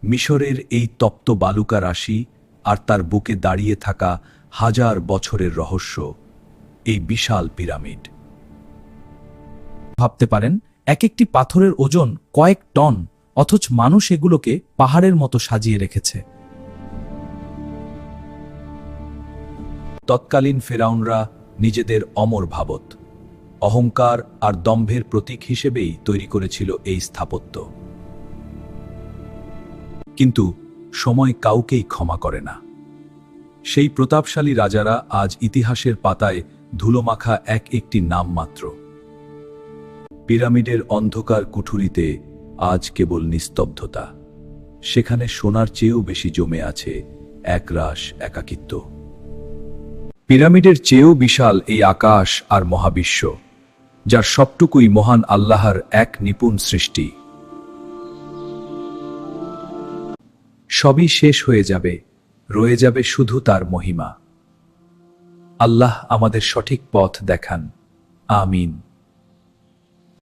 মিশরের এই তপ্ত বালুকা রাশি আর তার বুকে দাঁড়িয়ে থাকা হাজার বছরের রহস্য, এই বিশাল পিরামিড। ভাবতে পারেন, এক একটি পাথরের ওজন কয়েক টন, অথচ মানুষ এগুলোকে পাহাড়ের মতো সাজিয়ে রেখেছে। তৎকালীন ফেরাউনরা নিজেদের অমর ভাবত, অহংকার আর দম্ভের প্রতীক হিসেবেই তৈরি করেছিল এই স্থাপত্য। কিন্তু সময় কাউকেই ক্ষমা করে না। সেই প্রতাপশালী রাজারা আজ ইতিহাসের পাতায় ধুলোমাখা এক একটি নাম মাত্র। পিরামিডের অন্ধকার কুঠুরিতে আজ কেবল নিস্তব্ধতা। সেখানে সোনার চেয়েও বেশি জমে আছে একরাশ একাকিত্ব। পিরামিডের চেয়েও বিশাল এই আকাশ আর মহাবিশ্ব, যার সবটুকুই মহান আল্লাহর এক নিপুণ সৃষ্টি। সবই শেষ হয়ে যাবে, রয়ে যাবে শুধু তার মহিমা। আল্লাহ আমাদের সঠিক পথ দেখান। আমিন।